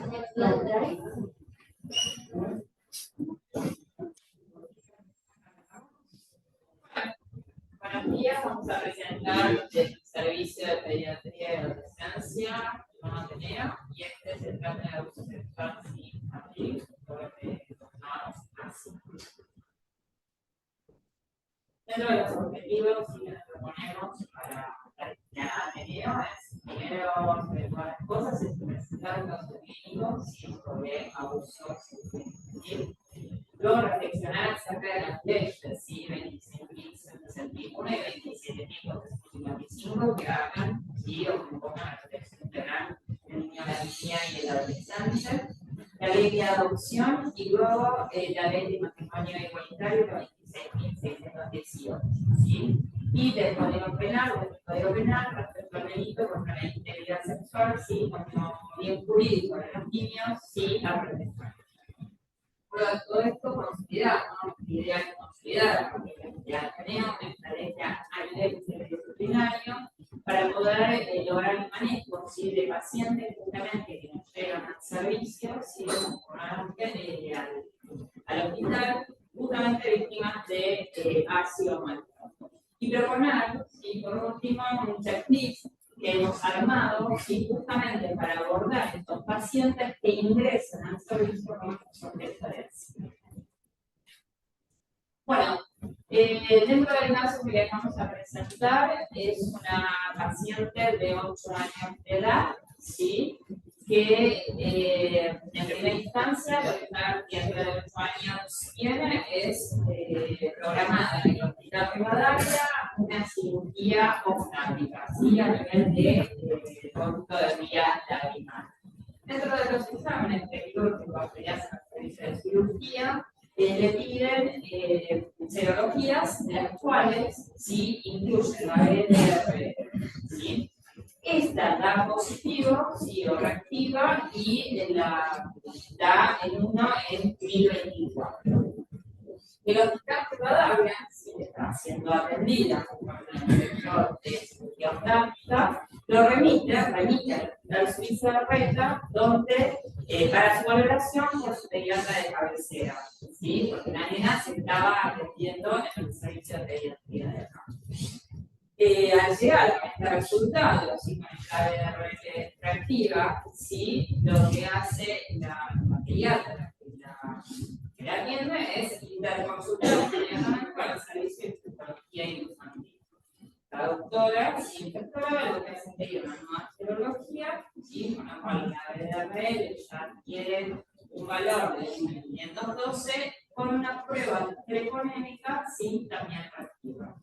Buenos días, vamos a presentar el servicio de pediatría y adolescencia en Ateneo, y este se trata de abuso sexual infantil por así. Dentro de los objetivos que nos proponemos para Ateneo es, primero, sobre todas las cosas, es presentar los objetivos sobre abuso infantil. Luego reflexionar acerca de las leyes, ¿sí? 25.061 y 27.255 que hagan, ¿sí? O que pongan la protección integral del niño, la niña y el adolescente, la ley de adopción y luego la ley de matrimonio igualitario, la 26.618, ¿sí? Y del Código Penal, respecto al delito contra la integridad sexual, ¿sí? Como bien jurídico de los niños, ¿sí? La protección. Bueno, todo esto consideramos, porque ya tenemos una estrategia a nivel interdisciplinario para poder lograr el manejo, ¿sí? De pacientes justamente que nos llegan al servicio, ¿sí? Al hospital, justamente víctimas de ácido maltrato. Y proponer, ¿sí? Por último, un checklist que hemos armado, ¿sí? Justamente para abordar estos pacientes que ingresan al servicio con diferencia. Bueno, dentro del caso que les vamos a presentar es una paciente de 8 años de edad, ¿sí? Que en primera instancia lo que está dentro de 8 años tiene es programada en el Hospital Rivadavia una cirugía obstétrica, ¿sí? A nivel de conducto de vía lagrimal. Dentro de los exámenes quirúrgicos que ya se servicio de cirugía, le piden serologías, las cuales sí incluyen la BDR, ¿sí? Esta da positivo, sí, o reactiva, y da en 1 en 1024. El Hospital Rivadavia, si está siendo atendida por el director de cirugía obstétrica, lo remite al Suiza de Reta, donde para su valoración por su pediatra de cabecera, ¿sí? Porque la nena se estaba atendiendo en el servicio de pediatría de acá. Al llegar a este resultado, ¿sí? Con esta BDR reactiva, ¿sí? Lo que hace la pediatra que la atiende es interconsultar inmediatamente con el servicio de psicología infantil. La doctora, si inspectora, lo que hace es pedir una nueva serología, ¿sí? Con la cual la BDR ya adquiere un valor de 512 con una prueba preconémica, ¿sí? También reactiva.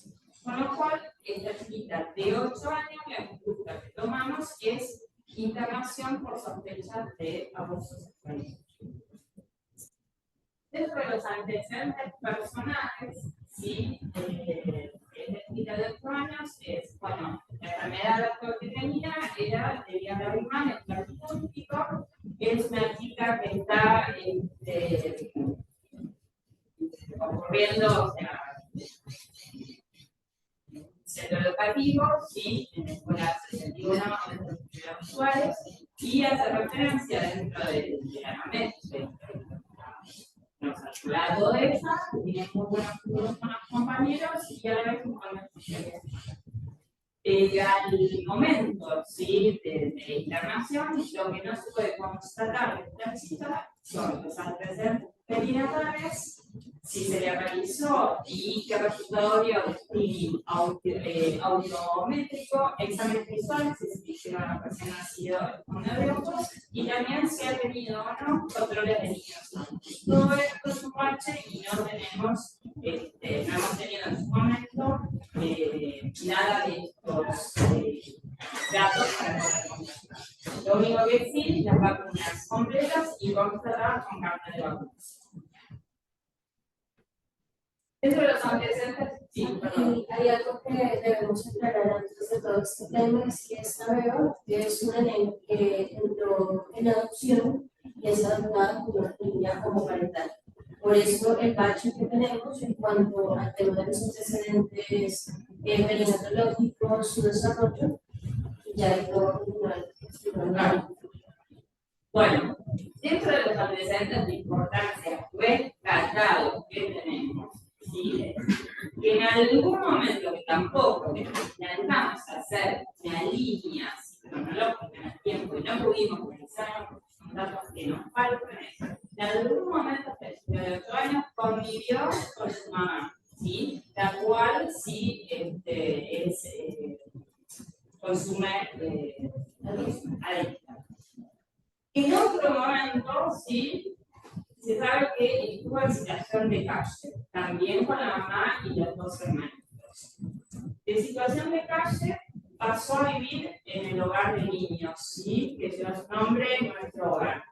Con lo cual, esta chiquita de 8 años, la conducta que tomamos es internación por sospecha de abuso sexual. Dentro de los antecedentes personales, ¿sí? Esta chiquita de 8 años es, bueno, la enfermedad que tenía era de vía lagrimal, es platicúltico, es una chica que está ocurriendo, o sea, centro educativo, ¿sí? En la escuela 61 de los usuarios, y hace referencia dentro de la AMET, nos ha ayudado de esa, tiene muy buenos estudios con los compañeros y a la vez muy buenos estudios. Al momento, ¿sí? de internación, lo que no se puede constatar de esta chica son los antecedentes perinatales, si se le realizó y qué resultado dio de audiométrico, exámenes visuales, si se hicieron a recién nacido con ojos, y también si ha tenido o no controles de niños. Todo esto es un parche y no tenemos, no hemos tenido en su momento nada de estos datos para poder constatar. Lo único que sí, las vacunas completas y vamos a tratar con carta de vacunas. Dentro de los antecedentes, sí, hay algo que debemos aclarar antes de todo este tema, es que esta beba es una niña que entró en adopción y es adoptada como una niña homoparental. Por eso el bache que tenemos en cuanto al tema de los antecedentes perinatológicos, su desarrollo, ya hay todo normal. Bueno, dentro de los antecedentes de importancia rescatados que tenemos, ¿sí? Que en algún momento, que tampoco intentamos hacer una línea cronológica en el tiempo y no pudimos utilizar los datos que nos faltan, en algún momento de 8 años convivió con su mamá, ¿sí? La cual sí consume adicta. En otro momento, sí, se sabe que estuvo en situación de calle, también con la mamá y los 2 hermanos. En situación de calle pasó a vivir en el hogar de niños, ¿sí? Que lleva su nombre en nuestro hogar.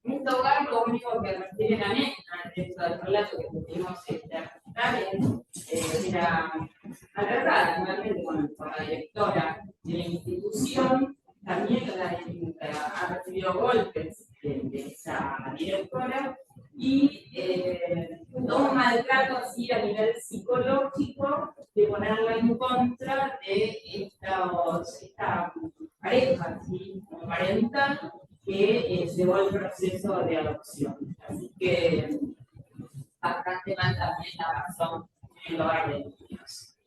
En este hogar, lo único que refiere la nena dentro del relato que pudimos presentar era alertada realmente con la directora de la institución. También ha recibido golpes de esa directora y todo un maltrato así a nivel psicológico de ponerla en contra de esta pareja, ¿sí? Parental que llevó el proceso de adopción. Así que bastante mal también la razón en el hogar de niños.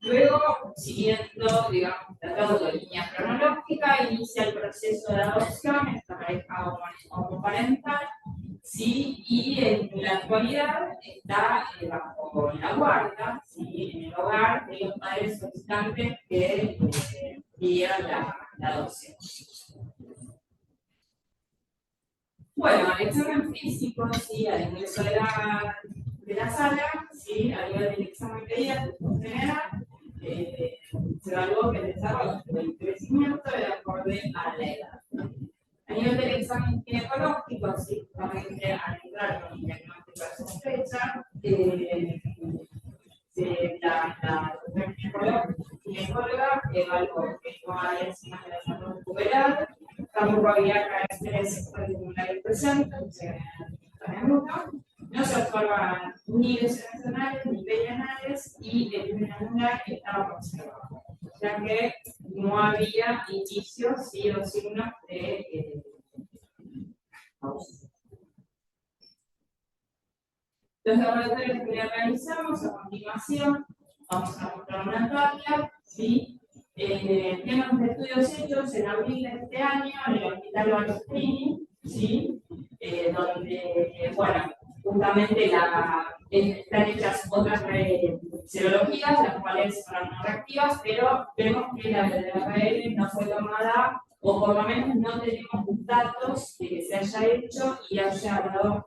Luego, siguiendo, digamos, tratando de línea cronológica, inicia el proceso de adopción, esta pareja homoparental, ¿sí? Y en la actualidad está bajo la guarda, ¿sí? En el hogar de los padres solicitantes que pidieron la adopción. Bueno, el examen físico, ¿sí? Al ingreso de la sala, ¿sí? A nivel del examen pediátrico general, se evaluó que el desarrollo del crecimiento era acorde a la edad. A nivel del examen ginecológico, ¿sí? Justamente al entrar con un diagnóstico de sospecha, la ginecóloga evaluó que no hay enzimas de la salud puberal, tampoco había caracteres particulares presentes, no se observaban ni lesiones renales ni perianales y el primer anular estaba conservado. O sea que no había indicios ¿sí? O signos de ausencia. Los laboratorios que realizamos a continuación, vamos a mostrar una tabla, ¿sí? Temas de estudios hechos en abril de este año en el Hospital Balestrini, ¿sí? Donde, bueno, justamente están hechas otras serologías, las cuales fueron no reactivas, pero vemos que la del ARN no fue tomada, o por lo menos no tenemos datos de que se haya hecho y haya dado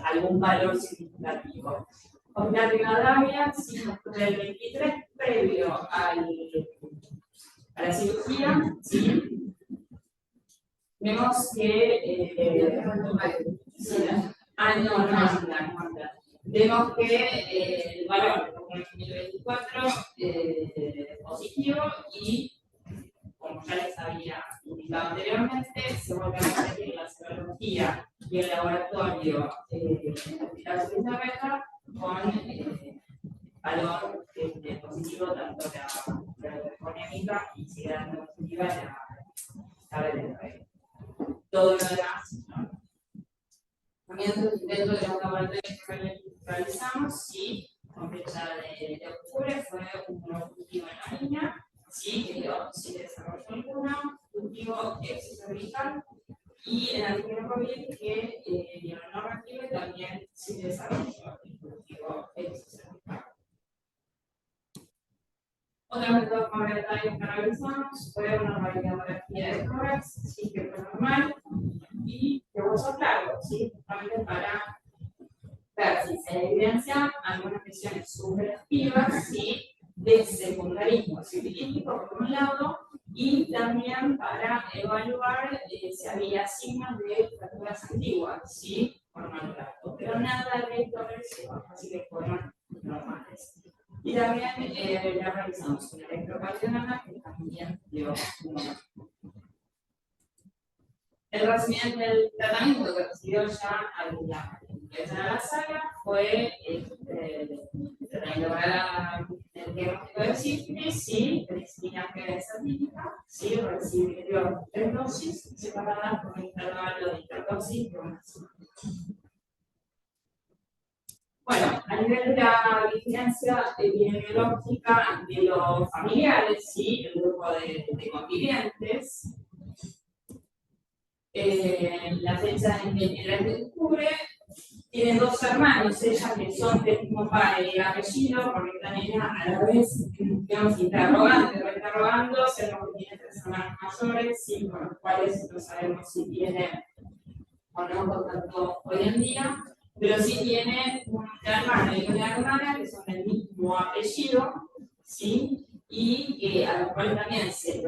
algún valor significativo. Hospital de Rivadavia, sí, el 23 previo a la cirugía, ¿sí? Vemos que vemos que el valor de 2024 positivo y, como ya les había indicado anteriormente, se vuelve a repetir la serología y el laboratorio de Hospital Suiza con valor positivo tanto la económica y sigue dando positiva la BTR. Todo lo demás, ¿no? También dentro de los laboratorios que realizamos, sí, con fecha de octubre, fue un cultivo en la niña, sí, que dio, sí desarrolló alguna, cultivo exocervical, y en el primer COVID que dio no reactivo también sí desarrolló el cultivo exocervical. Otra metodología que realizamos fue una radiografía de tórax, sí, que fue normal, y de hueso claro, ¿sí? Justamente para ver si se evidencian algunas lesiones subreactivas, ¿sí? De secundarismo civilítico por un lado, y también para evaluar si había signos de fracturas antiguas, ¿sí? Por maltrato, pero nada de progresión, así que fueron normales. Y también ya realizamos una electrocardiograma que también dio un. El resumen del tratamiento que recibió ya al ingresar a la sala fue el tratamiento para el diagnóstico de sífilis, sí, predistinamia típica, sí, recibió 3 dosis separadas por un intervalo de interdosis de 1 semana. Bueno, a nivel de la vigilancia epidemiológica de los familiares, sí, el grupo de convivientes, la fecha del 23 de octubre, tiene 2 hermanos, ellas que son del mismo padre y apellido, porque también a la vez, digamos, interrogando, sabemos que tiene 3 hermanos mayores, sí, con los cuales no sabemos si tiene o no contacto hoy en día, pero sí tiene una hermana y una hermana que son del mismo apellido, ¿sí? Y a los cuales también se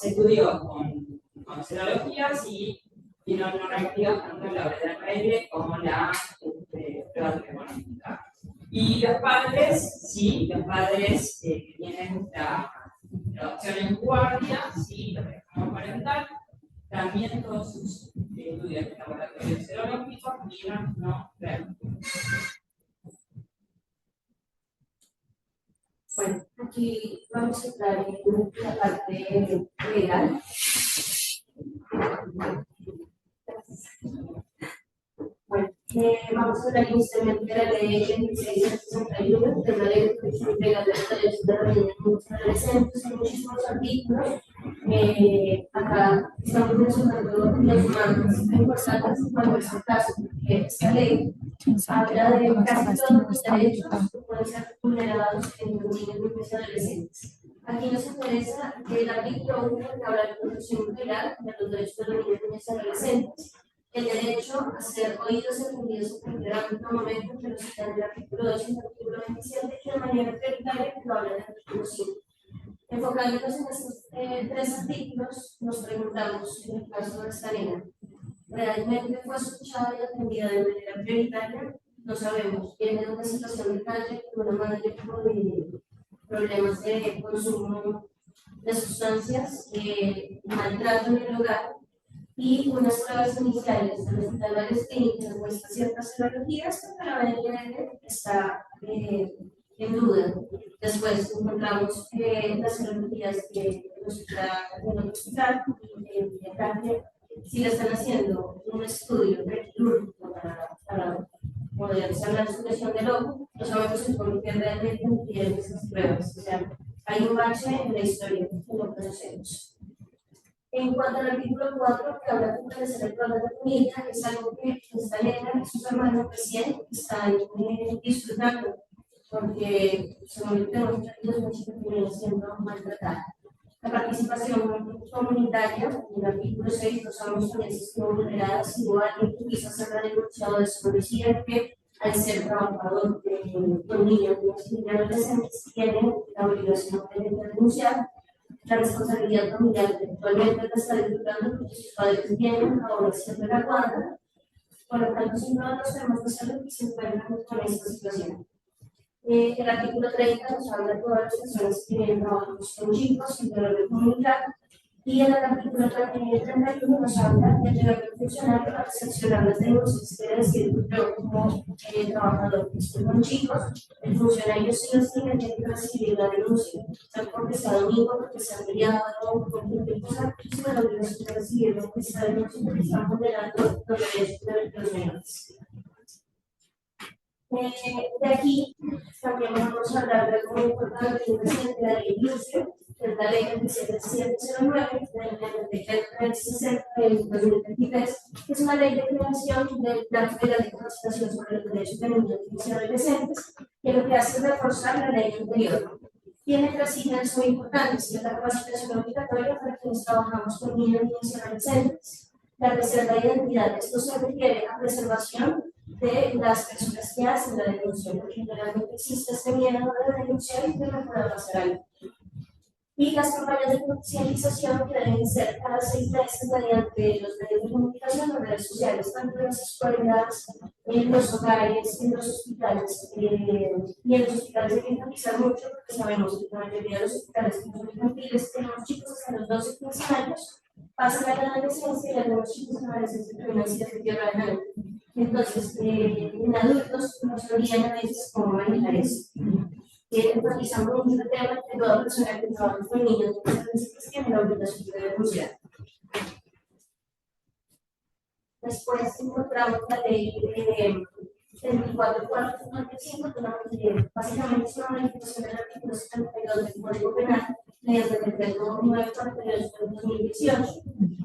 estudió con serologías y no reactivas tanto la ORL como la prueba termonómica. Y los padres, sí, los padres que tienen la opción en guardia, sí, lo dejamos parental, también todos sus estudios de laboratorio serológicos dieron no reactivos. Bueno, aquí vamos a entrar en la parte legal. Bueno, vamos a hablar inicialmente de la ley 2661, que es la ley de protección integral de los derechos de los niños y adolescentes, en muchísimos artículos. Acá estamos mencionando los más importantes cuando es el caso, porque esta ley habla de casi todos los derechos que pueden ser vulnerados en los niños y adolescentes. Aquí nos interesa el artículo 1 que habla de protección integral de los derechos de los niños y adolescentes. El derecho a ser oídos y atendidos en cualquier ámbito o momento, que lo citan en el artículo 2 y el artículo 27, y de manera prioritaria que lo habla en el artículo 5. Enfocándonos en estos 3 artículos, nos preguntamos, en el caso de esta nena, ¿realmente fue escuchada y atendida de manera prioritaria? No sabemos. Viene de una situación de calle con una madre con problemas de consumo de sustancias, maltrato en el hogar, y unas pruebas iniciales de los hospitales clínicos muestran ciertas serologías, pero la BNL está en duda. Después encontramos las serologías que en el hospital, si le están haciendo un estudio quirúrgico para poder hacer la expresión del ojo, no sabemos el por qué realmente tienen esas pruebas. O sea, hay un bache en la historia que no conocemos. En cuanto al artículo 4, que habla de fortalecer el plan de familia, es algo que esta nena y sus hermanos recién están disfrutando, porque según lo que tenemos entendido, es una chica que viene siendo maltratada. La participación comunitaria, en el artículo 6, los amos también se estuvo vulnerada si hubo alguien que quiso hacer la denuncia o desconocía que al ser trabajador con niños y adolescentes tienen la obligación de denunciar. La responsabilidad familiar que actualmente la está disfrutando porque sus padres tienen ahora siempre la guarda, por lo tanto, sin todos los temas de salud que se encuentran con esta situación. El artículo 30 nos habla de todas las personas que tienen trabajos con chicos en terapia comunitaria, y el artículo 31 nos habla de ayudar al funcionario a sancionar las denuncias. Quiere decir, yo como trabajador que estoy con chicos, el funcionario sí o sí me tiene que recibir la denuncia, sea porque sea domingo, porque sea feriado, o cualquier cosa, si me lo obligación de recibir esa denuncia porque están vulnerando los derechos de los menores. De aquí también vamos a hablar de algo muy importante, que es la ley Lucio, que es la ley 27709 del 2023, que es una ley de creación del Plan Federal de Capacitación sobre los Derechos de Niños y Adolescentes, que lo que hace es reforzar la ley anterior. Tiene 3 ideas muy importantes, que es la capacitación obligatoria para quienes trabajamos con niños y adolescentes, la reserva de identidad. Esto se refiere a preservación de las personas que hacen la denuncia, porque generalmente existe este miedo de denunciar y de no poder hacer algo. Y las campañas de concienciación que deben ser cada 6 meses mediante los medios de comunicación o redes sociales, tanto en las escuelas, en los hogares, en los hospitales. Y en los hospitales hay que enfatizar mucho porque sabemos que la mayoría de los hospitales que son infantiles tenemos chicos hasta los 12 y 15 años, pasan a la adolescencia y algunos chicos en la adolescencia terminan siendo tierra de nadie. Entonces, en adultos nos olvidan a veces cómo manejar eso. enfatizamos mucho el tema que toda persona que trabaja con niños tiene la obligación de denunciar. Después encontramos la ley 34.455, que básicamente es una modificación del artículo 72 del Código Penal, mediante el decreto 942 de 2018,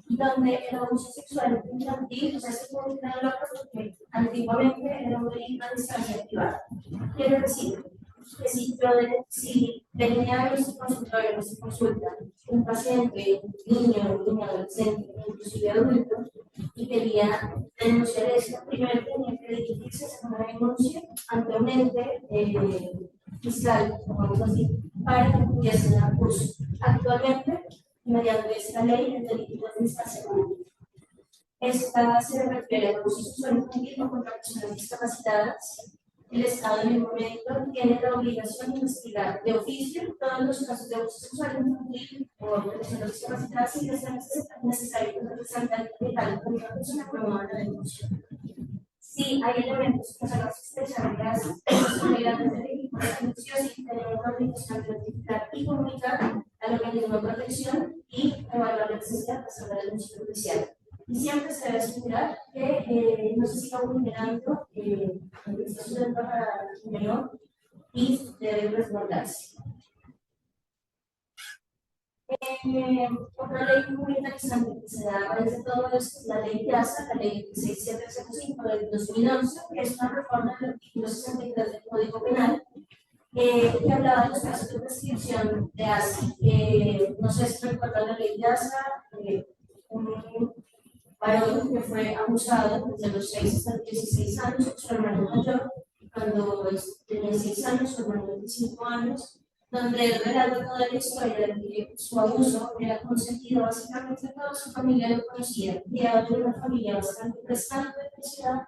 donde el abuso sexual infantil, o sea, se publica en la porque antiguamente era un delito de distancia privada. Quiere decir que si venía a nuestro consultorio, a nuestra consulta, un paciente, niño, adolescente, inclusive adulto, y quería denunciar esto, primero tenía que dirigirse a una denuncia ante un ente fiscal, como así, para que pudiese dar curso. Actualmente, mediante esta ley, el delito de distancia pública. Esta se refiere a abuso sexual infantil contra personas discapacitadas. El Estado en el momento tiene la obligación de investigar de oficio todos los casos de abuso sexual infantil o de personas discapacitadas si es necesario que el representante legal de una persona promueva la denuncia. Si hay elementos que son sospechas inmigrantes del equipo de denuncias y tenemos la obligación de notificar y comunicar al organismo de protección y evaluar la necesidad de hacer la denuncia judicial. Y siempre se debe asegurar que no se siga vulnerando el proceso de menor y debe resguardarse. Otra ley muy interesante que se da a través de todo esto es la ley PIASA, la ley 6705 del 2011, que es una reforma del artículo 63 del Código Penal, que hablaba de los casos de prescripción de ASI. No sé si recuerdan la ley PIASA, un varón que fue abusado desde los 6 hasta los 16 años por su hermano mayor, cuando tenía 6 años, su hermano 25 años, donde él relata toda la historia de que su abuso era consentido básicamente toda su familia lo conocía, criado en una familia bastante prestante de la ciudad,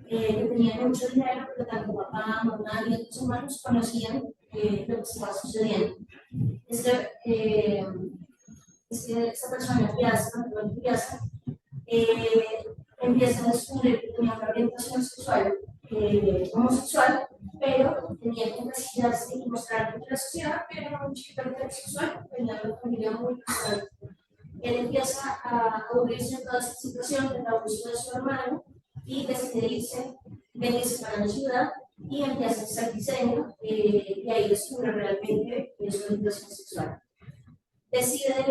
que tenía mucho dinero, pero tanto papá, mamá y otros hermanos conocían lo que estaba sucediendo. Esta persona, Piazza, empieza a descubrir que tenía una orientación sexual homosexual, pero tenía que precisarse y mostrar ante la sociedad que era un chico heterosexual, tenía una familia muy pesada. Él empieza a aburrirse de toda esta situación del abuso de su hermano y decide irse, venirse para la ciudad y empieza a hacer diseño, y ahí descubre realmente su orientación sexual. Decide,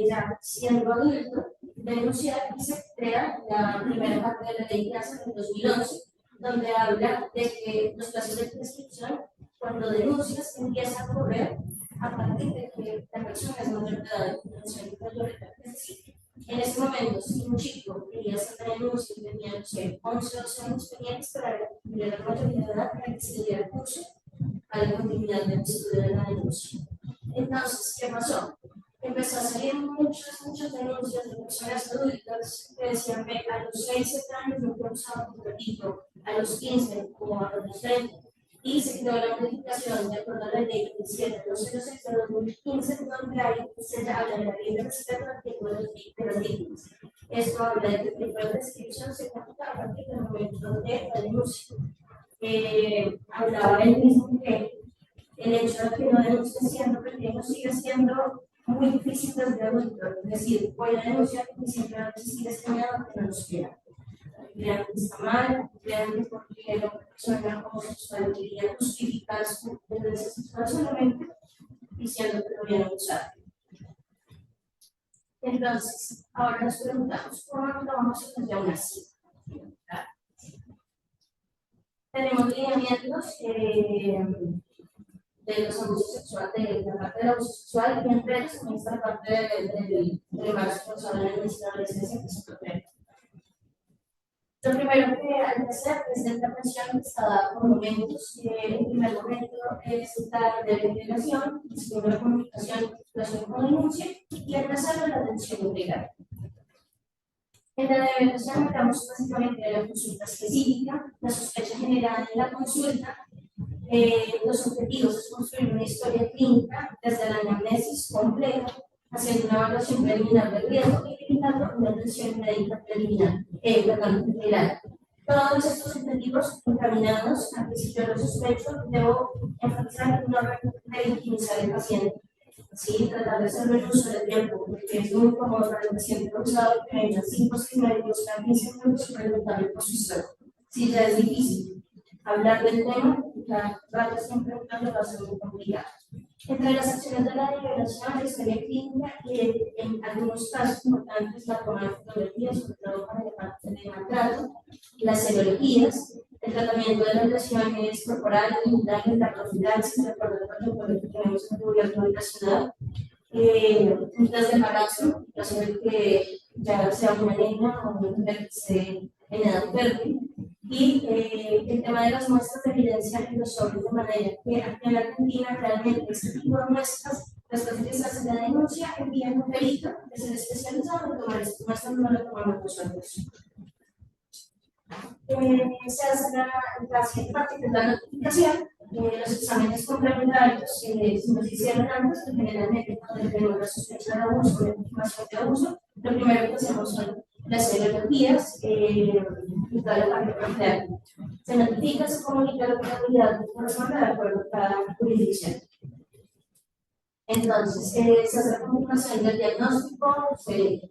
ya siendo adulto, denunciar y se crea la primera parte de la ley PIASA en 2011, donde habla de que los casos de prescripción, cuando denuncias, empiezan a correr a partir de que la persona es mayor de edad. Es decir, en ese momento, si un chico quería hacer la denuncia y tenía, no sé, 11 o 12 años, tenía que esperar a la mayoría de edad para que se le diera curso a la continuidad del estudio de la denuncia. Entonces, ¿qué pasó? Empezó a salir muchas denuncias de personas adultas que decían que a los 6-7 años no fue usado un ratito, a los 15 o a los 20, y se creó la modificación de acuerdo a la ley 27.206 de 2015, donde se habla de la ley de respeto al artículo de las víctimas. Esto habla de que el tipo de prescripción se ejecuta a partir del momento de la denuncia. Hablaba él mismo que el hecho de que no denuncie siendo pequeño sigue siendo muy difícil desde adulto, es decir, voy a denunciar que siempre va a existir este miedo que no nos quiera. Crean que está mal, crean que porque la persona homosexual quería justificar su tendencia sexual solamente diciendo que lo voy a abusar. Entonces, ahora nos preguntamos, ¿cómo nos vamos a hacer aún así? Tenemos lineamientos de los abusos sexuales, de la parte del abuso sexual, y entre ellos también está la parte del embarazo forzado en la adolescencia, que es otro tema. Lo primero que hay que hacer es la intervención que está dada por momentos. En primer momento es la determinación, después la comunicación, con denuncia y el desarrollo de la atención integral. En la determinación hablamos básicamente de la consulta específica, la sospecha generada en la consulta. Los objetivos es construir una historia clínica desde la anamnesis completa, haciendo una evaluación preliminar del riesgo y brindando una atención médica preliminar, general. Todos estos objetivos encaminados a que si yo lo sospecho, debo enfatizar que no revictimizar al paciente. Sí, tratar de hacerlo en uso del tiempo, porque es muy cómodo para el paciente causado que venga 5 o 6 médicos cada 15 minutos preguntarle por su historia. Sí, ya es difícil hablar del tema, la rata siempre va a ser muy complicado. Entre las acciones de la liberación, la historia clínica y en algunos casos importantes la toma de fotografías, sobre todo para el parte de maltrato, las serologías, el tratamiento de las lesiones corporales, mentales, la profilaxis, de acuerdo al protocolo que tenemos en el gobierno habitacional, desde embarazo, en caso de que ya sea una niña o una mujer que esté en edad fértil, y el tema de las muestras de evidencia en los sobres, de manera que aquí en la Argentina realmente este tipo de muestras, después de que se hace la denuncia, envían un perito que es el especializado en tomar estas muestras, no lo tomamos nosotros. Se hace la siguiente parte, que es la notificación. Los exámenes complementarios si nos hicieron antes, que generalmente cuando tenemos la sospecha de abuso o la confirmación de abuso, lo primero que hacemos son las serologías y toda la parte compleja. Se notifica, se comunica la autoridad corresponde de acuerdo a cada jurisdicción. Entonces, se hace la comunicación del diagnóstico, se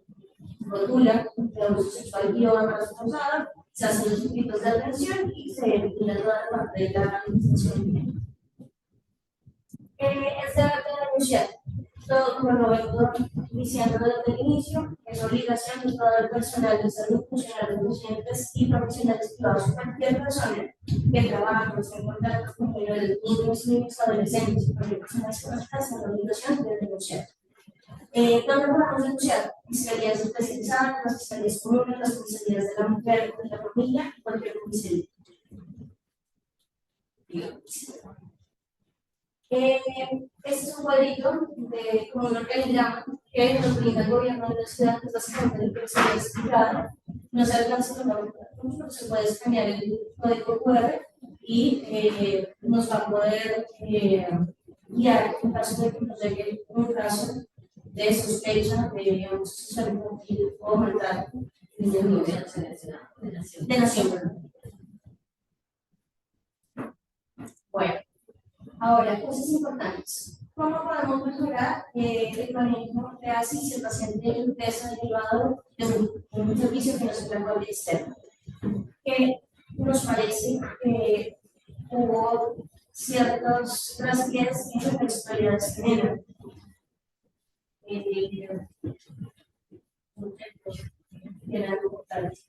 rotula de abuso sexual y o embarazo causado, se hacen los equipos de atención y se define toda la parte de la administración. Es de denunciar. Todo como lo vengo diciendo desde el inicio, es obligación de todo el personal de salud, funcionarios docentes y profesionales privados, cualquier persona que trabaje o esté en contacto con menores, niños, adolescentes y cualquier persona que es la obligación de denunciar. ¿Dónde podemos denunciar? Fiscalías especializadas, las fiscalías comunes, las comisarías de la mujer, de la familia, cualquier comisaría. Este es un cuadrito de como un organigrama que nos brinda el gobierno de la ciudad, que es básicamente el que se ha explicado. No se alcanza con la pero se puede escanear el código QR y nos va a poder guiar en caso de que nos llegue un caso de sospecha de abuso sexual infantil o maltrato de nación. Bueno. Ahora, cosas importantes. ¿Cómo podemos mejorar el manejo de ASI si el paciente ingresa derivado de un servicio que no se trabaja externo? Que nos parece que hubo ciertos traspiés en la historia de género. Era algo importante.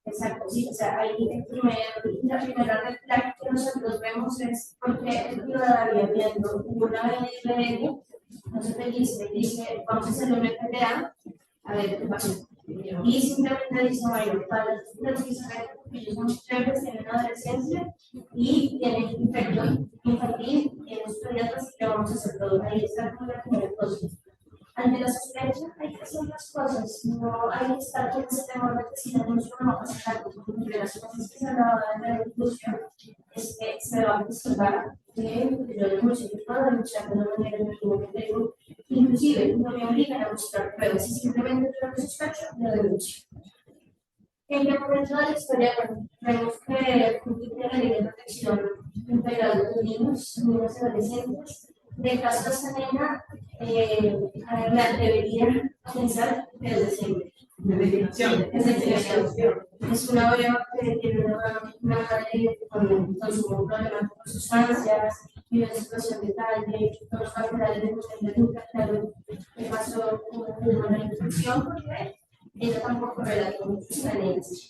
Exacto, sí, o sea, ahí la primera red flag que nosotros vemos es porque el ciudadano viendo una BNL, no se dice, vamos a hacer una FDA, a ver qué pasa. Y simplemente dice, bueno, para los que saben que ellos son mujeres, tienen adolescencia y tienen infecto infantil, tienen sus pediatras y que vamos a hacer todo. Ahí está con la primera cosa. Ante la sospecha hay que hacer las cosas, no hay que estar con ese temor de que si tenemos una mapa sacar, de las cosas que se hablaba de la discusión, es que se va a observar que yo denuncio, que puedo denunciar de una manera en la que tengo, inclusive no me obligan a buscar pruebas, y simplemente yo lo sospecho, lo denuncio. En el momento de la historia, vemos que cumple la ley de protección integral de los niños, niños y adolescentes, de caso de Sanena, debería comenzar desde siempre. Es una obra que tiene una madre con su problema con sustancias, vive en situación de calle, los familiares de mujer de nunca, claro, que pasó una infección porque ella tampoco relató muchos talentos.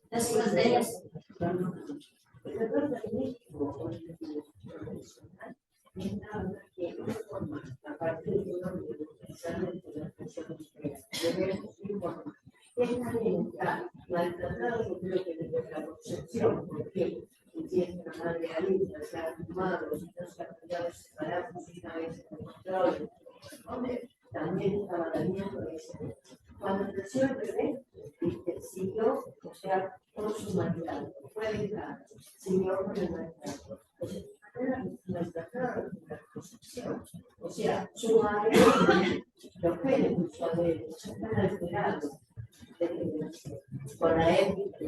Las hijas de ellas. También estaba dañando eso. Cuando nació el bebé, siguió, o sea, con su maltrato. Fue educado, siguió con el maltrato. Entonces, maltratar posesión. O sea, su madre, los genes de su ADN están alterados con la ética.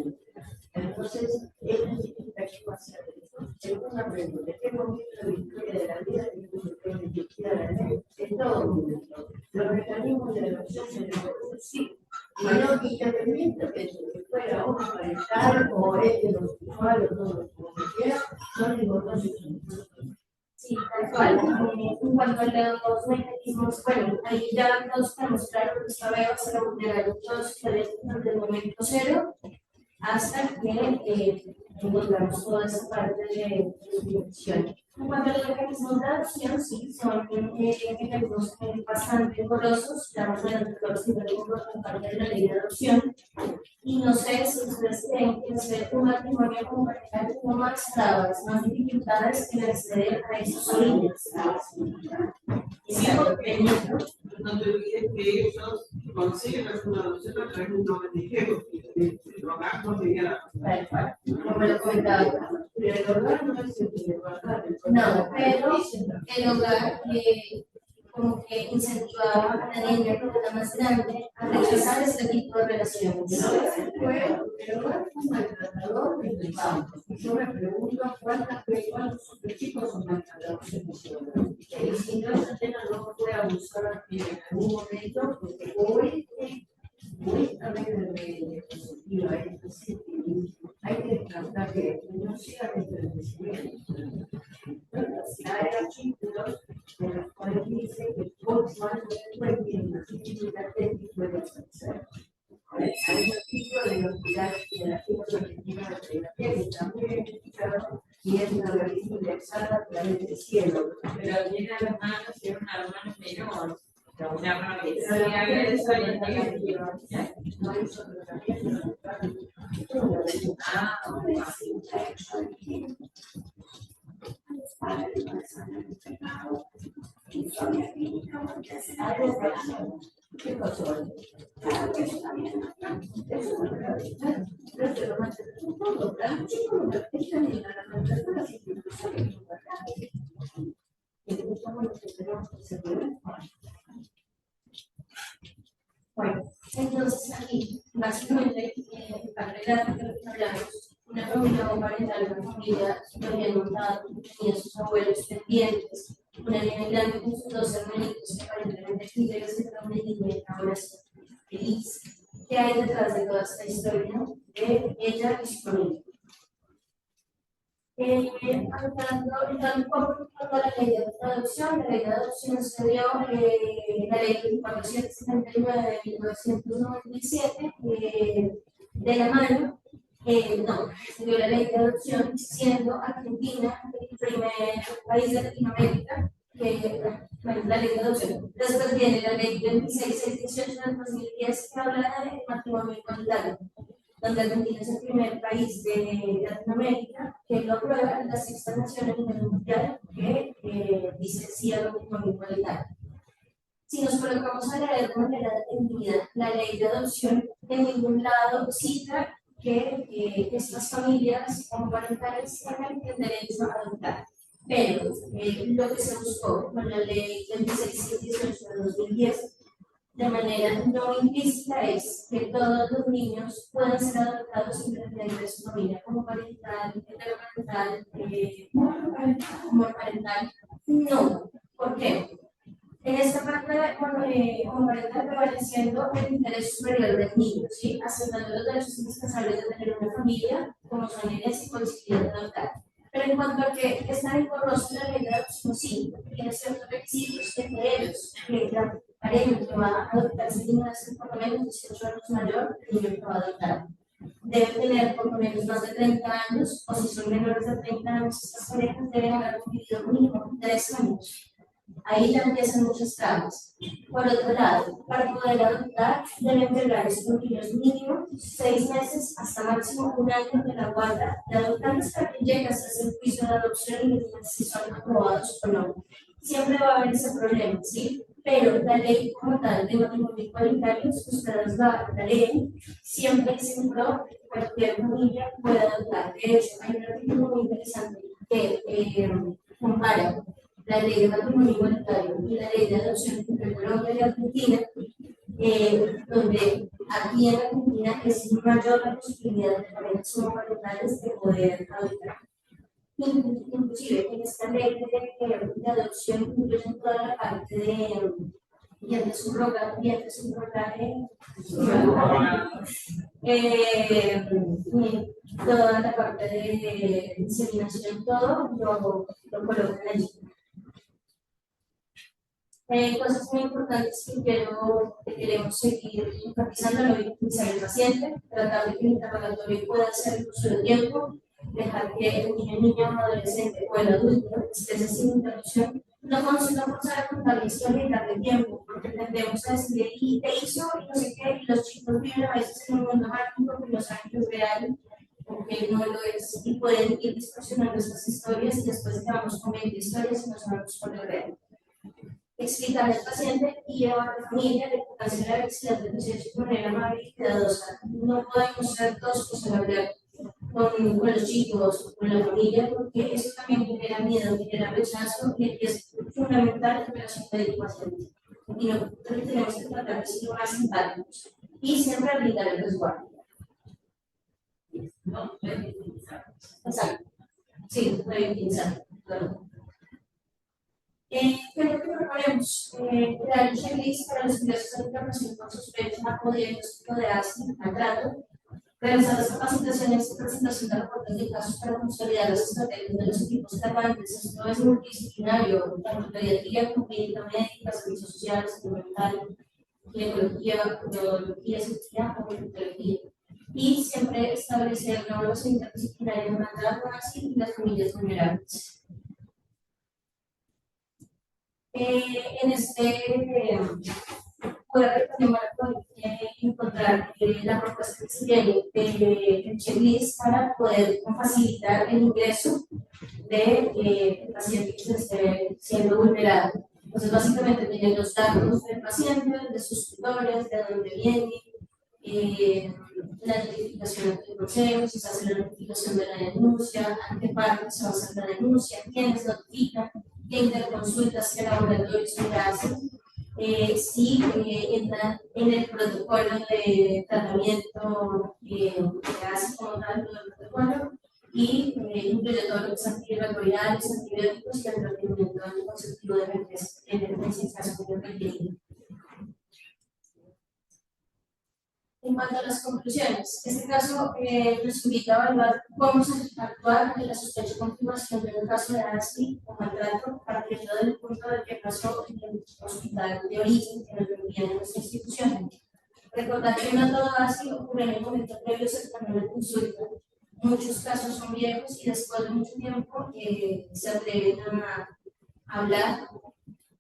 Entonces, él necesita que pase segunda pregunta, ¿en qué momento de la historia de la vida se puede dirigir a la ley? En todo momento. Los mecanismos de la adopción se reproducen, sí, y no independientemente de que fuera un parental o heterosexual o todo lo que quiera, son importantes. Sí, tal cual. En cuanto a los mecanismos, bueno, ahí ya nos tenemos claro que esta vez se recuperan todos desde el momento cero hasta que encontramos toda esa parte de dirección. En cuanto a los mecanismos de adopción, sí, son mecanismos bastante porosos, ya más o menos los que tenemos por parte de la ley de adopción. Y no sé si ustedes creen que hacer un matrimonio como pareja tiene más trabas, más dificultades que acceder a esos orígenes. Sí, porque no te olvides que ellos consiguen hacer una adopción a través de un ONG, de hogar familiar. Como lo comentaba. Pero el hogar no es el hogar. No, pero el hogar como que incentivaba a la niña cuando era más grande a rechazar este tipo de relaciones. Bueno, el hogar es un maltratador de infantes. Yo me pregunto cuántos chicos son maltratados en ese hogar. Y si no, esa pena no puede abusar en algún momento, porque hoy a ver de positiva, es decir, hay que tratar que no siga dentro del crecimiento. Hay artículos en los cuales dice que Volkswagen no tiene una sensibilidad técnica de hacer. Hay un artículo de los pilares de la ciencia argentina de terapia que también he escuchado y es una revista indexada a través del cielo. Pero tiene hermanos y un hermano menor. Una hermana que decía que eso es negativo. No hay solo tratamiento. ¿Qué pasó? Bueno, entonces aquí, básicamente, para relatar que hablamos, una familia homoparental, una familia súper bien montada, tenía sus abuelos pendientes, una niña grande con sus dos hermanitos que aparentemente quiere ser una niña ahora sí, feliz. ¿Qué hay detrás de toda esta historia de ella y su familia? Entrando un poco a la ley de adopción, la ley de adopción se dio la ley 479 de 1997 de la mano, se dio la ley de adopción, siendo Argentina el primer país de Latinoamérica que la ley de adopción. Después viene la ley 2618 del 2010 que habla de matrimonio igualitario, donde Argentina es el primer país de Latinoamérica que lo aprueba la sexta nación a nivel mundial que dice sí al matrimonio igualitario. Si nos colocamos a leer de manera detenida la ley de adopción, en ningún lado cita que estas familias homoparentales tengan el derecho a adoptar. Pero lo que se buscó con la ley 2618 de 2010 de manera no implícita es que todos los niños puedan ser adoptados independientemente de su familia, como parental, heteroparental, homoparental. No. ¿Por qué? En esta parte homoparental prevaleciendo el interés superior del niño, ¿sí? Aceptando los derechos indispensables de tener una familia, como son herencia y posibilidad de adoptar. Pero en cuanto a que está engorroso la ley de adopción, sí, tiene ciertos requisitos que la pareja que va a adoptar ese niño debe ser por lo menos 18 años mayor que el niño que va a adoptar. Debe tener por lo menos más de 30 años, o si son menores de 30 años, estas parejas deben haber cumplido mínimo 3 años. Ahí ya empiezan muchas trabas. Por otro lado, para poder adoptar, deben entregar estos niños mínimo 6 meses hasta máximo 1 año de la guarda de adoptantes para que llegue hasta el juicio de adopción y decidan si son aprobados o no. Siempre va a haber ese problema, ¿sí? Pero la ley como tal de matrimonio igualitario, ustedes la ley, siempre exento que cualquier familia pueda adoptar. De hecho, hay un artículo muy interesante que compara la ley de matrimonio igualitario y la ley de adopción entre Colombia y Argentina, donde aquí en Argentina es mayor la posibilidad de parejas homoparentales de poder adoptar. Inclusive en esta ley de adopción incluyen toda la parte de vientre subrogado, toda la parte de inseminación, todo lo colocan allí. Cosas muy importantes que queremos seguir enfatizando: no victimizar al paciente, tratar de que el interrogatorio pueda ser uso de tiempo, dejar que el niño, adolescente o el adulto esté sin interrupción, no forzar a contar la historia y darle tiempo, porque tendemos a decir, y te hizo, y no sé qué, y los chicos viven a veces en un mundo mágico que no saben que es real, o que no lo es, y pueden ir distorsionando estas historias, y después quedamos con 20 historias y no sabemos cuál es real. Explicar al paciente y a la familia la importancia de la veracidad del proceso de manera amable y cuidadosa. No podemos ser toscos al hablar con los chicos, con la familia, porque eso también genera miedo, genera rechazo, y es fundamental la relación médico-paciente. Y nosotros tenemos que tratar de ser lo más simpáticos y siempre brindar el resguardo. No, Exacto. Sí, revictimizar. ¿Qué es lo que proponemos? Crear un checklist para los ingresos a internación con sospecha o diagnóstico de asma al trato, realizar las capacitaciones y presentación de reportes de casos para consolidar las estrategias de los equipos tratantes. Esto es multidisciplinario, tanto pediatría como clínica médica, servicios sociales, salud mental, ginecología, urología, cirugía o ginecología. Y siempre establecer normas interdisciplinarias mandadas y las familias vulnerables. En poder encontrar la propuesta que se tiene del checklist para poder facilitar el ingreso del paciente que se esté siendo vulnerado. Entonces, básicamente, tienen los datos del paciente, de sus tutores, de dónde viene, la notificación del consejo, si se hace la notificación de la denuncia, a qué parte se va a hacer la denuncia, quiénes notifican, qué interconsultas, qué laboratorios se hacen, si entran en el protocolo de tratamiento que hace como tal todo el protocolo, y incluye todo lo que es antirretrovirales, antibióticos y el tratamiento anticonceptivo de emergencia en caso de requerido. En cuanto a las conclusiones, este caso nos invita a evaluar cómo actuar en la sospecha de confirmación de un caso de ASFI o maltrato, partiendo del punto de que pasó en el hospital de origen que nos envían en nuestra institución. Recordar que no todo ASFI ocurre en el momento previo cercano a la consulta. Muchos casos son viejos y después de mucho tiempo se atreven a hablar.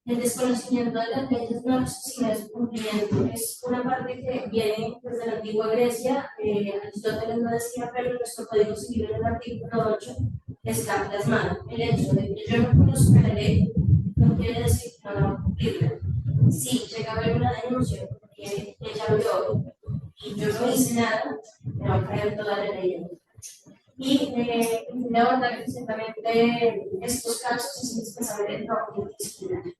El desconocimiento de las leyes no es su cumplimiento. Es una parte que viene desde la antigua Grecia. Aristóteles lo decía, pero en nuestro Código Civil, en el artículo 8, está plasmado. El hecho de que yo no conozca la ley no quiere decir que no va a cumplirla. Si llega a haber una denuncia porque ella vio y yo no hice nada, me va a caer toda la ley. Y de abordar precisamente estos casos es indispensable el trabajo multidisciplinario.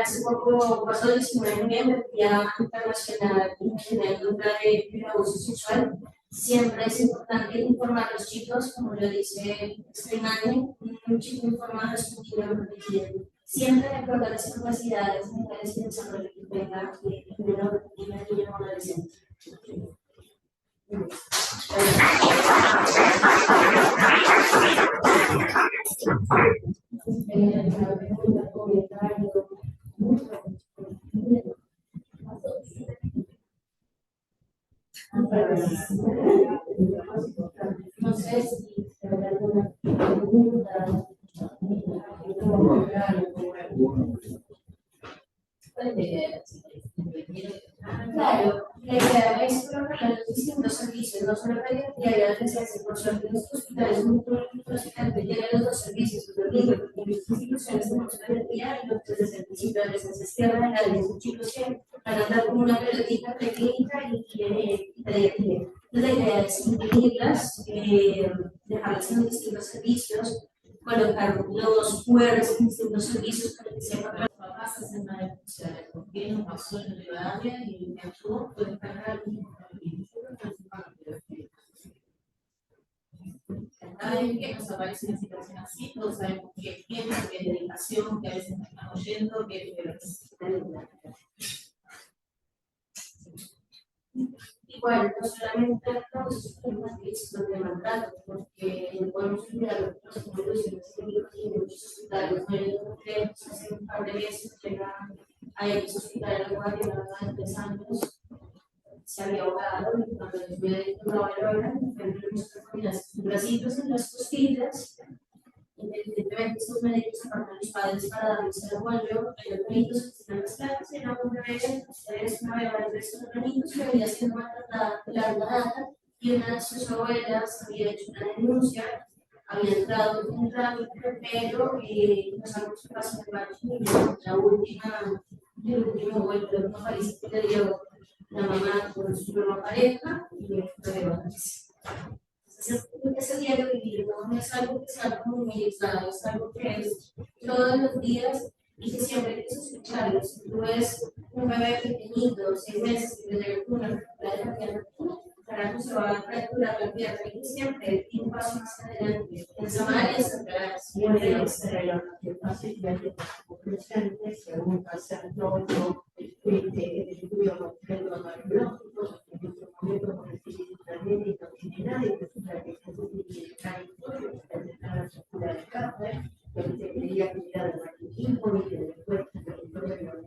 Hace poco pasó el 19 de noviembre, el Día Internacional contra el Abuso Sexual. Siempre es importante informar a los chicos, como lo dice Streamane, un chico informado es un chico protegido. Siempre recordar las capacidades mentales y desarrollo que tenga una niña o adolescente. No sé si habrá alguna pregunta. Claro, la idea es programar los distintos servicios, no solo pediatría y adolescencia, por suerte en estos hospitales que tienen los dos servicios, porque en estas instituciones tenemos pediatría y entonces desde el principio de adolescencia es tierra de nadie, son chicos que van a andar como una pelotita preclínica y pediatría. Entonces la idea es incluirlas, dejarlas en los distintos servicios, colocar los QRs en distintos servicios para que sepa. Los papás hacen una denuncia de por qué no pasó en Rivadavia y me ayudó puede cargar el mismo camino. Cada vez que nos aparece una situación así, todos sabemos que es tiempo, que es dedicación, que a veces nos estamos yendo, que es Igual, no solamente los temas de mandato, porque no podemos olvidar las conclusiones técnicas y muchos hospitales. Hace un par de meses hay un hospital en Guatemala de 3 años, se había ahogado y cuando los médicos lo valoran, los bracitos en las costillas. Evidentemente, estos médicos apartan los padres para darles el apoyo, los bonitos que están en las clases, era un bebé, es una bebé de 3 años que había sido maltratada de larga data y una de sus abuelas había hecho una denuncia, había entrado en un trámite, pero nos han hecho caso de varios niños. El último vuelto de una paliza que le dio la mamá con su nueva pareja y el bebé. Ese diario vivir no es algo que sea como muy aislado, es algo que es todos los días y que siempre hay que sospecharlo. Si tú ves un bebé pequeñito, 6 meses, que le una fractura de la pierna, carajo se va a fracturar la pierna y siempre tiene un paso más adelante. En Somalia se trae siempre la estrella. que pasa es que hay presente, según pasa todo, el estudio completo neurológico, en este momento con el físico también y no tiene nadie que se que se tiene que dejar historia, que se la estructura de cáncer, que se quería cuidar del maquinismo y que después se historia de los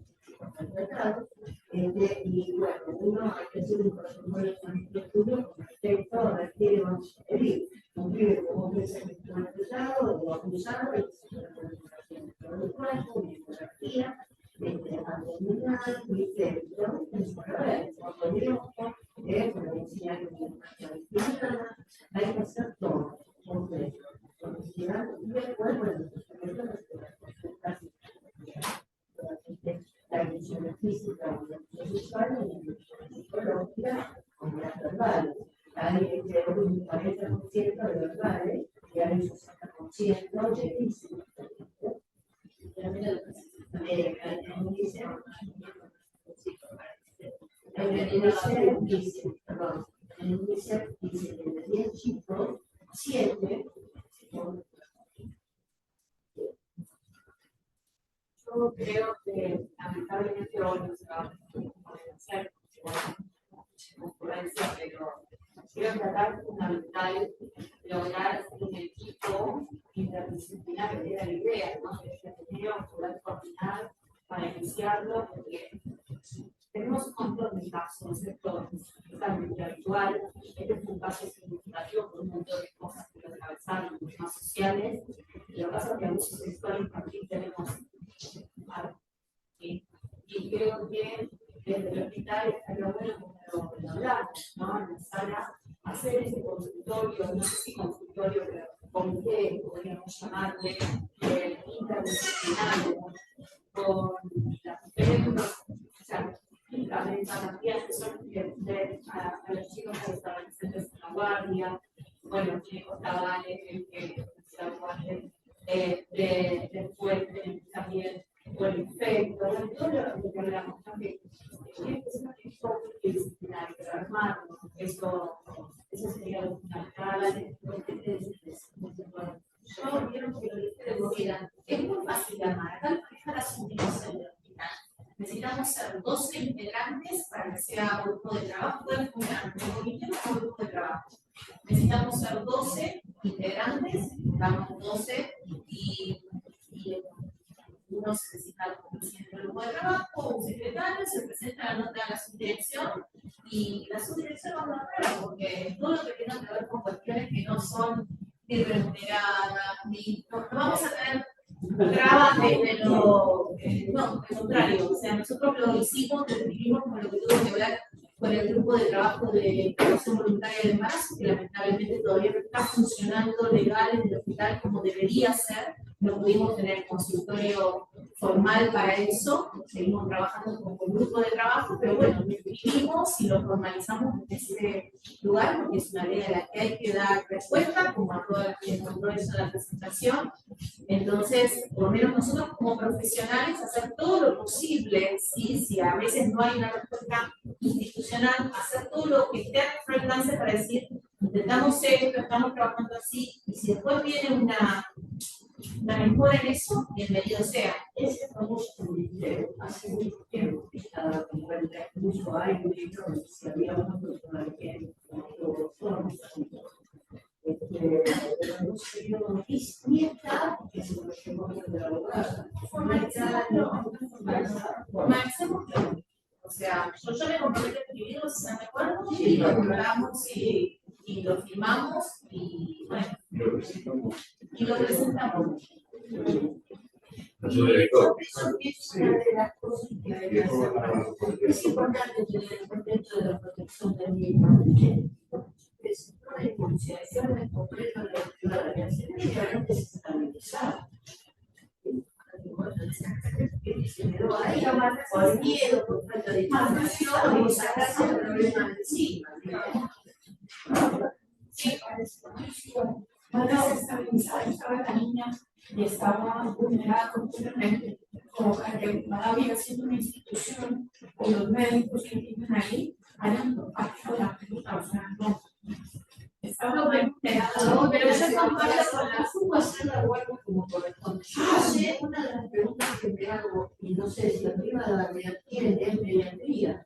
tratados. Y bueno, uno hay que hacer un protocolo con este estudio con respecto a requiere un pibe como un pensamiento maltratado o abusado, y se todo el cuerpo, una ecografía, abdominal, bíceps, cuando digo para enseñar una hay que hacer todo completo. Y después, bueno, la visión física de los usuarios y la psicológica como las verbales. Hay un 40% de verbales y hay un 60% de físico. En el UNICEF dice que de 10 chicos, 7 son. Yo creo que lamentablemente hoy no se va a poder hacer concurrencia, pero creo que acá es fundamental lograr un equipo interdisciplinario, que era la idea, ¿no? Que tendríamos que poder coordinar para iniciarlo, porque tenemos un montón de casos, ¿cierto? Totalmente habitual. Este es un caso significativo por un montón de cosas que lo atravesaron, temas sociales. Y lo que pasa es que a muchos sectores infantil tenemos algo. Y creo que desde el hospital estaría bueno como lo hablamos, ¿no? Empezar a hacer ese consultorio, no sé si consultorio, pero comité, podríamos llamarle, interdisciplinario, con las diferentes, o sea, las metodologías que son a los chicos que están presentes en la guardia, bueno, tiene Costabales, que está en guardia, después también por el efecto, todo lo que hablamos también. Es un equipo disciplinario, pero armarlo, eso sería lo fundamental. Yo quiero que lo digan, es muy fácil armar, acá maneja las indicaciones del hospital. Necesitamos ser 12 integrantes para que sea grupo de trabajo, puede funcionar como comité o grupo de trabajo. Necesitamos ser 12 integrantes, damos 12 y uno se necesita como presidente del grupo de trabajo, un secretario, se presenta la nota a la subdirección y la subdirección va a hablar porque todo lo que tenga que ver con cuestiones que no son ni remuneradas, ni no vamos a tener trabas desde lo no, al contrario, o sea, nosotros lo hicimos, lo definimos como lo que tuvo que ver con el grupo de trabajo de promoción voluntaria de embarazo, que lamentablemente todavía no está funcionando legal en el hospital como debería ser. No pudimos tener consultorio formal para eso, seguimos trabajando como un grupo de trabajo, pero bueno, lo escribimos y lo formalizamos en ese lugar porque es una ley a la que hay que dar respuesta, como a todo el control de la presentación. Entonces, por lo menos nosotros como profesionales, hacer todo lo posible, ¿sí? Si a veces no hay una respuesta institucional, hacer todo lo que esté a nuestro alcance para decir, intentamos esto, estamos trabajando así, y si después viene una mejora en eso, bienvenido sea. Ese famoso comité hace mucho tiempo que estaba con cuenta, incluso hay un libro donde se había una persona que pero no se dio ni está, que se lo llevó a la abogada. Formalicemos. O sea, yo me comprometo a escribirlo si están de acuerdo, y lo hablamos y lo firmamos y bueno, y lo presentamos. Es una de las cosas que hay que hacer. Es importante tener en cuenta dentro de la protección del mismo. Es una concienciación completa de la ciudadanía. Se debe realmente estabilizar. Se quedó ahí, por miedo, por falta de información, y sacarse el problema de encima. Sí, cuando se estabilizaba, estaba la niña y estaba vulnerada completamente, como para que todavía siendo una institución, con los médicos que viven ahí, hayan tocado la pelota, o sea, no. Estaba vulnerada, Pero yo comparto con la FUA hacer la huelga como corresponde. Yo sé, una de las preguntas que me hago, y no sé si arriba de la mediatría es mediatría.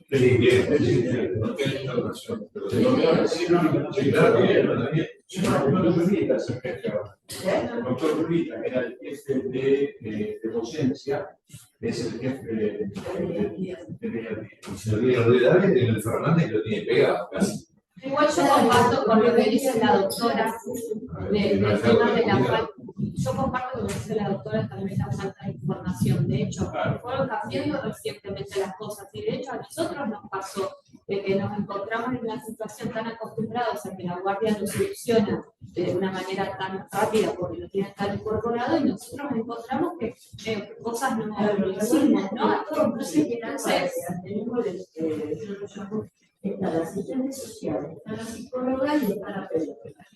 No tiene información, pero sí, claro, el doctor Julita es el jefe ahora. El doctor Julita, que era el jefe de docencia, es el jefe de mediatría. Si lo tiene olvidado, es el Fernández que lo tiene pegado casi. Igual yo comparto con lo que dice la doctora del tema de la falta. Yo comparto con lo que dice la doctora también la falta de información. De hecho, fueron cambiando recientemente las cosas. Y de hecho, a nosotros nos pasó de que nos encontramos en una situación tan acostumbrados a que la guardia lo soluciona de una manera tan rápida porque lo tienen tan incorporado y nosotros encontramos que cosas no lo hicimos, ¿no? Entonces, tenemos están las asistentes sociales, están las psicólogas y están las pediatras.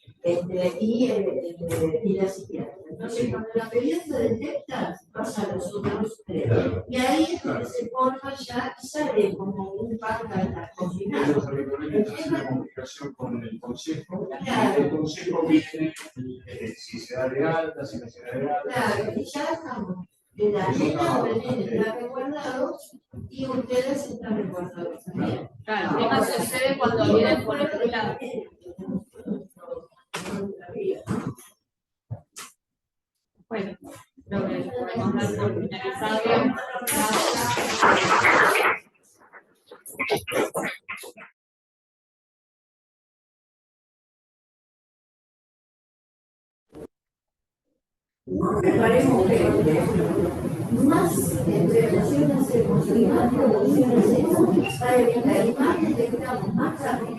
Y la psiquiatra. Entonces, cuando la pediatra detecta, pasa a los otros tres. Y ahí es donde se forma ya y sale como un panca cocinado. Es una comunicación con el consejo. El consejo viene si se da de alta, si no se da de alta. Claro, y ya estamos. La nena o el nene están resguardados y ustedes están resguardados también. claro, el tema sucede cuando vienen por otro lado. Bueno, creo que podemos dar por finalizado. Preparemos más entrenación hacemos y más producción hacemos para evitar y más detectamos más rápido.